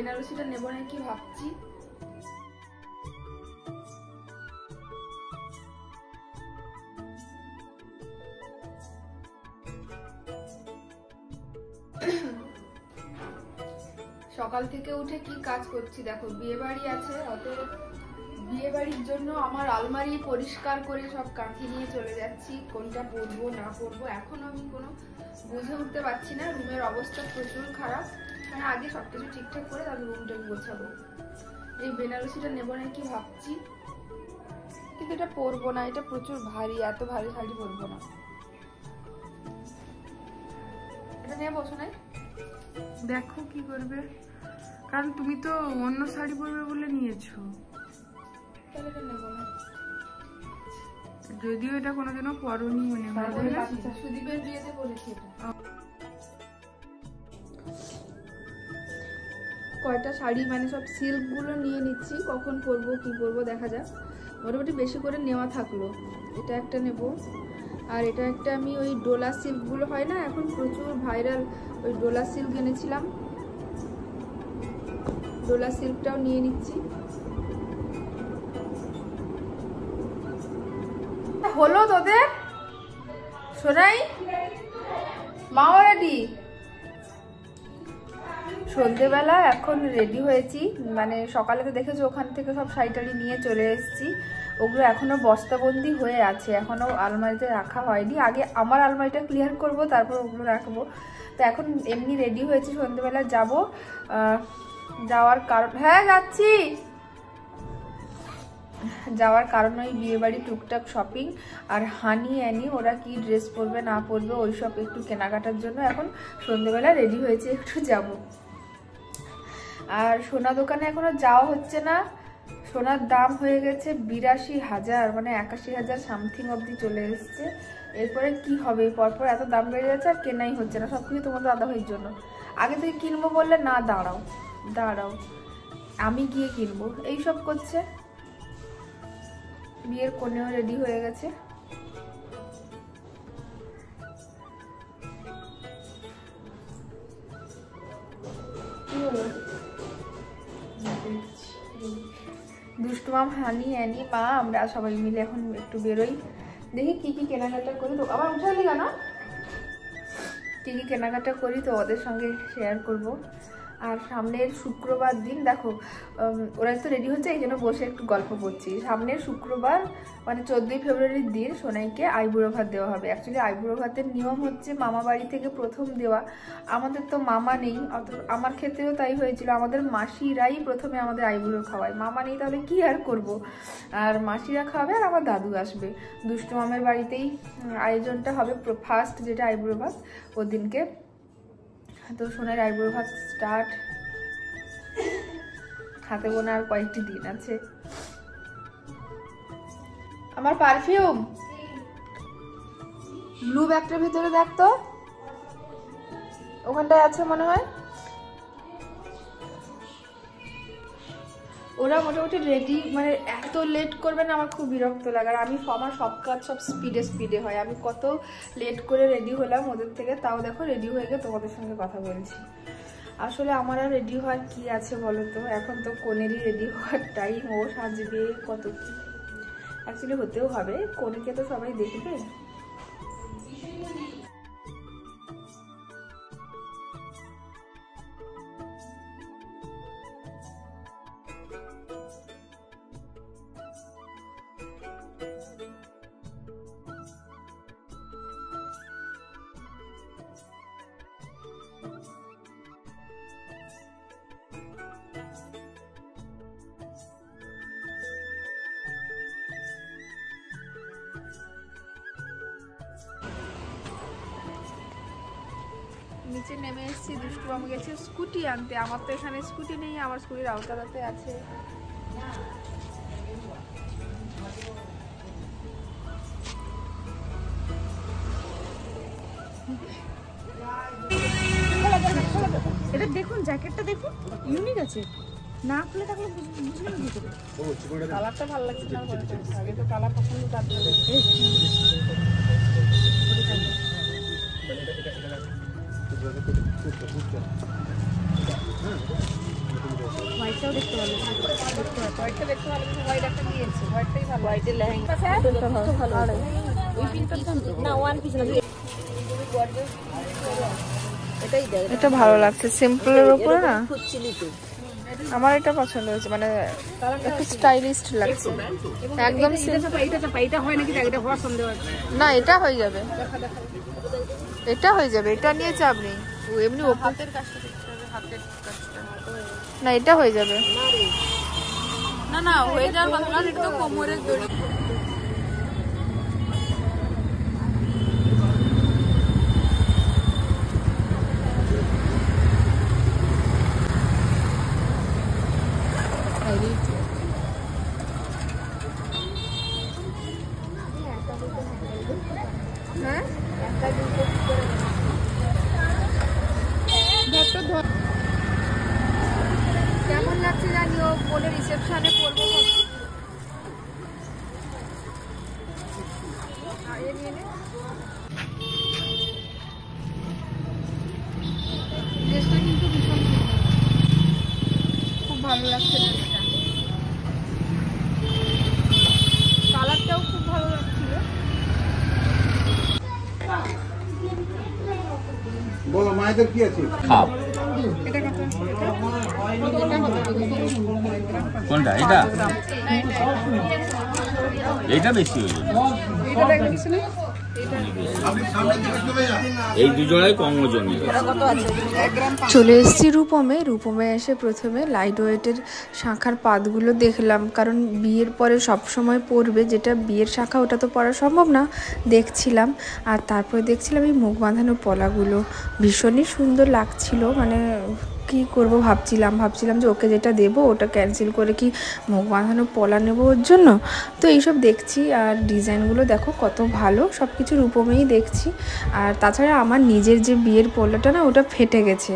বেনারসিটা নেব না কি ভাবছি। সকাল থেকে উঠে কি কাজ করছি দেখো, বিয়ে বাড়ি আছে, অতএব বিয়ে বাড়ির জন্য আমার আলমারি পরিষ্কার করে সব কাঁথি নিয়ে চলে যাচ্ছি। কোনটা পরবো না পরবো এখন আমি কোনো বুঝে উঠতে পারছি না। রুমের অবস্থা প্রচুর খারাপ, মানে আগে সবকিছু ঠিকঠাক করে তারপর রুমটাকে গোছাবো। এই বেনারসিটা নেবো না কি ভাবছি, কিন্তু এটা পরবো না, এটা প্রচুর ভারী, এত ভারী শাড়ি পরবো না। এটা নেবো শোনাই, দেখো কি করবে, কারণ তুমি তো অন্য শাড়ি পরবে বলে নিয়েছো। তাহলে এটা নেবো না, যদিও এটা কোনোদিনও পরনি মনে হয়। সুদীপের বিয়েতে পরেছি এটা। কয়টা শাড়ি মানে সব সিল্ক গুলো নিয়ে নিচ্ছি, কখন পরবো কি পরবো দেখা যাক। মোটামুটি বেশি করে নেওয়া থাকলো। এটা একটা নেব, আর এটা একটা আমি ওই ডোলা সিল্ক গুলো হয় না এখন প্রচুর ভাইরাল, ওই ডোলা সিল্ক এনেছিলাম, ডোলা সিল্কটাও নিয়ে নিচ্ছি। হলো তোদের শোনাই, মাও রেডি। সন্ধ্যেবেলা এখন রেডি হয়েছি, মানে সকালে তো দেখেছো ওখান থেকে সব শাড়ি টাড়ি নিয়ে চলে এসেছি। ওগুলো এখনো বস্তাবন্দি হয়ে আছে, এখনো আলমারিতে রাখা হয়নি। আগে আমার আলমারিটা ক্লিয়ার করব, তারপর ওগুলো রাখবো। তো এখন এমনি রেডি হয়েছি, সন্ধ্যেবেলা যাব। যাওয়ার কারণ, হ্যাঁ যাচ্ছি, যাওয়ার কারণ ওই বিয়ে বাড়ি টুকটাক শপিং, আর হানি অ্যানি ওরা কি ড্রেস পরবে না পরবে ওইসব একটু কেনাকাটার জন্য এখন সন্ধ্যেবেলা রেডি হয়েছে, একটু যাব। আর সোনা দোকানে এখনো যাওয়া হচ্ছে না, সোনার দাম হয়ে গেছে ৮২,০০০, মানে ৮১,০০০ সামথিং অবধি চলে এসছে। এরপরে কি হবে, পরপর এত দাম বেড়ে যাচ্ছে আর কেনাই হচ্ছে না, সব কিছু তোমাদের দাদা ভাইয়ের জন্য। আগে থেকে কিনবো বললে না, দাঁড়াও দাঁড়াও আমি গিয়ে কিনবো, এইসব করছে। বিয়ের কনেও রেডি হয়ে গেছে। দুষ্টু মাম, হানি, অ্যানি, মা, আমরা সবাই মিলে এখন একটু বেরোই, দেখি কি কি কেনাকাটা করি। তো আবার উঠালি কেন, কি কি কেনাকাটা করি তো ওদের সঙ্গে শেয়ার করব। আর সামনের শুক্রবার দিন দেখো ওরা তো রেডি হচ্ছে, এই জন্য বসে একটু গল্প করছি। সামনের শুক্রবার মানে 14ই ফেব্রুয়ারির দিন সোনাইকে আইবুড়ো ভাত দেওয়া হবে। অ্যাকচুয়ালি আইবুড়ো ভাতের নিয়ম হচ্ছে মামা বাড়ি থেকে প্রথম দেওয়া। আমাদের তো মামা নেই, অত আমার ক্ষেত্রেও তাই হয়েছিল, আমাদের মাসিরাই প্রথমে আমাদের আইবুড়ো খাওয়ায়, মামা নেই তাহলে কি আর করব। আর মাসিরা খাওয়াবে আর আমার দাদু আসবে। দুষ্টু মামের বাড়িতেই আয়োজনটা হবে ফার্স্ট, যেটা আইবুড়ো ভাত ওদিনকে। তো সোনার আইবুড়ো ভাত স্টার্ট, হাতে গোনা আর কয়েকটি দিন আছে। আমার পারফিউম ব্লু ব্যাগটার ভিতরে দেখ তো, ওখানটায় আছে মনে হয়। ওরা মোটামুটি রেডি, মানে এত লেট করবে না, আমার খুব বিরক্ত লাগে। আর আমি আমার সব কাজ সব স্পিডে স্পিডে হয়, আমি কত লেট করে রেডি হলাম ওদের থেকে, তাও দেখো রেডি হয়ে গিয়ে তোমাদের সঙ্গে কথা বলছি। আসলে আমার আর রেডি হওয়ার কি আছে বলো তো, এখন তো কনেরই রেডি হওয়ার টাইম, ও সাজবে কত কি, অ্যাকচুয়ালি হতেও হবে, কনেকে তো সবাই দেখবে। নিচে নেমে এসেছি, দুষ্টু আমি গেছে স্কুটি আনতে, আমার তো এখানে স্কুটি নেই, আমার স্কুটির আওতারাতে আছে। এটা দেখুন, জ্যাকেটটা দেখুন, ইউনিক আছে, না খুলে থাকলে বুঝলেন কি করে। কালারটা ভালো লাগছে না, আগে তো কালার পছন্দ তারপরে হোয়াইটটাও দেখতে ভালো, হোয়াইটটা দেখতে ভালো, কিন্তু হোয়াইট একটা দিয়েছে, হোয়াইটটাই ভালো। হোয়াইটের লেহেঙ্গা ভালো। ওই পিনটার দাম না 1 পিস না, এটাই দেখ, এটা ভালো লাগছে সিম্পলের উপরে না। খুঁজছিলি তো, আমার এটা পছন্দ হয়েছে, মানে একটু স্টাইলিশ লাগছে একদম। এটা হয় নাকি দেখ, এটা হওয়ার সন্দেহ আছে। না এটা হয়ে যাবে, এটা হয়ে যাবে, এটা নিয়ে চাপ নেই। ও এমনি হাতের কাজটা দেখতে হবে, হাতের কাজটা। না এটা হয়ে যাবে, না না হয়ে যাওয়ার কথা না, এটা তো কোমরের দড়ি। হ্যাঁ কেমন লাগছে জানিও, বলে রিসেপশনে করবো। ড্রেসটা কিন্তু ভীষণ খুব ভালো লাগছে, ড্রেসটা কালারটাও খুব ভালো লাগছিল। বলো মায়েদের কি আছে? খাপ কোনটা? এটা এইটা বেশি হয়ে যাবে, এই দুজোড়াই কম ওজন। চলে এসেছি রূপমে। রূপমে এসে প্রথমে লাইট ওয়েটের শাঁখার পাতগুলো দেখলাম, কারণ বিয়ের পরে সব সময় পরবে, যেটা বিয়ের শাঁখা ওটা তো পরা সম্ভব না, দেখছিলাম। আর তারপরে দেখছিলাম এই মুখ বাঁধানো পলাগুলো, ভীষণই সুন্দর লাগছিল। মানে কি করব ভাবছিলাম যে ওকে যেটা দেবো ওটা ক্যান্সেল করে কি মুখ বাঁধানো পলা নেবো ওর জন্য। তো এইসব দেখছি, আর ডিজাইনগুলো দেখো কত ভালো, সব কিছু রূপমেই দেখছি। আর তাছাড়া আমার নিজের যে বিয়ের পলাটা না, ওটা ফেটে গেছে,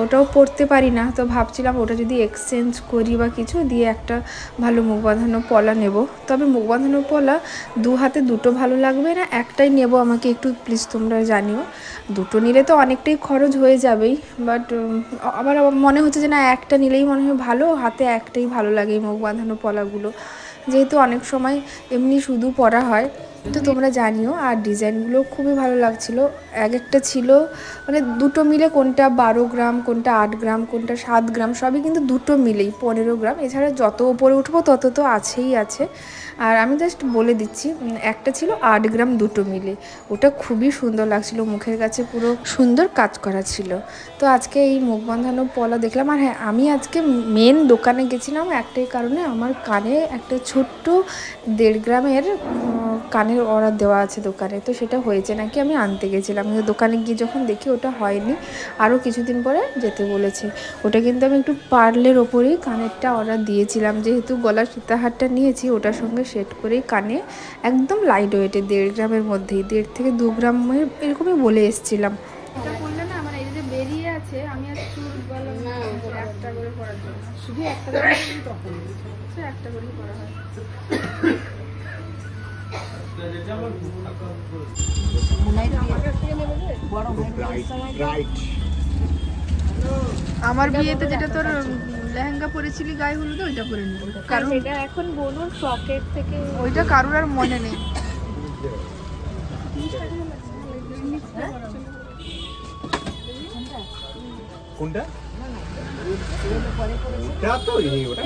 ওটাও পরতে পারি না। তো ভাবছিলাম ওটা যদি এক্সচেঞ্জ করি বা কিছু দিয়ে একটা ভালো মুখ বাঁধানো পলা নেব। তবে মুখ বাঁধানো পলা দু হাতে দুটো ভালো লাগবে না, একটাই নেব, আমাকে একটু প্লিজ তোমরা জানিও। দুটো নিলে তো অনেকটাই খরচ হয়ে যাবেই, বাট আবার মনে হচ্ছে যে না একটা নিলেই মনে হয় ভালো, হাতে একটাই ভালো লাগে এই মুখ বাঁধানো পলাগুলো, যেহেতু অনেক সময় এমনি শুধু পরা হয়। তো তোমরা জানিও। আর ডিজাইনগুলো খুবই ভালো লাগছিলো, এক একটা ছিল মানে দুটো মিলে, কোনটা 12 গ্রাম, কোনটা 8 গ্রাম, কোনটা 7 গ্রাম, সবই কিন্তু দুটো মিলেই 15 গ্রাম। এছাড়া যত ওপরে উঠবো তত তো আছেই আছে। আর আমি জাস্ট বলে দিচ্ছি, একটা ছিল 8 গ্রাম দুটো মিলে, ওটা খুবই সুন্দর লাগছিল, মুখের কাছে পুরো সুন্দর কাজ করা ছিল। তো আজকে এই মুখ বাঁধানো পলা দেখলাম। আর হ্যাঁ, আমি আজকে মেন দোকানে গেছিলাম একটাই কারণে, আমার কানে একটা ছোট্ট 1.5 গ্রামের কানের অর্ডার দেওয়া আছে দোকানে, তো সেটা হয়েছে নাকি, আমি আনতে গেছিলাম। কিন্তু দোকানে গিয়ে যখন দেখি ওটা হয়নি, আরও কিছুদিন পরে যেতে বলেছে। ওটা কিন্তু আমি একটু পার্লের ওপরেই কানেরটা অর্ডার দিয়েছিলাম, যেহেতু গলার সীতাহারটা নিয়েছি, ওটার সঙ্গে সেট করেই কানে একদম লাইট ওয়েটে 1.5 গ্রামের মধ্যেই, 1.5 থেকে 2 গ্রামের এরকমই বলে এসেছিলাম। এটা করলে না আমার এই যে বেরিয়ে আছে, আমি আর চুল বললাম না একটা করে করার জন্য, শুধু একটা করে তখন একটা করেই করা হয়। আমার বিয়েতে যেটা তোর লেহেঙ্গা পরেছিলি গায়ে হলুদে, ওইটা পরে নিব, কারণ এটা এখন বলুন ফ্রকের থেকে ওইটা কারোর আর মনে নেই। কোনটা? ওটা তো ওটা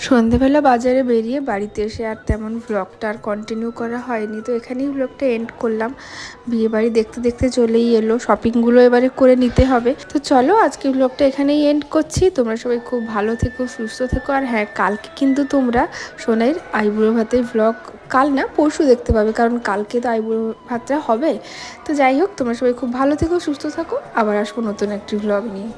সন্ধেবেলা বাজারে বেরিয়ে বাড়িতে এসে আর তেমন ব্লগটা আর কন্টিনিউ করা হয়নি, তো এখানেই ব্লগটা এন্ড করলাম। বিয়ে বাড়ি দেখতে দেখতে চলেই এলো, শপিংগুলো এবারে করে নিতে হবে। তো চলো আজকে ব্লগটা এখানেই এন্ড করছি। তোমরা সবাই খুব ভালো থেকো, সুস্থ থেকো। আর হ্যাঁ, কালকে কিন্তু তোমরা সোনাইয়ের আইবুড়ো ভাতের ব্লগ কাল না পরশু দেখতে পাবে, কারণ কালকে তো আইবুড়ো ভাতটা হবে। তো যাই হোক, তোমরা সবাই খুব ভালো থেকো, সুস্থ থাকো, আবার আসবো নতুন একটি ব্লগ নিয়ে।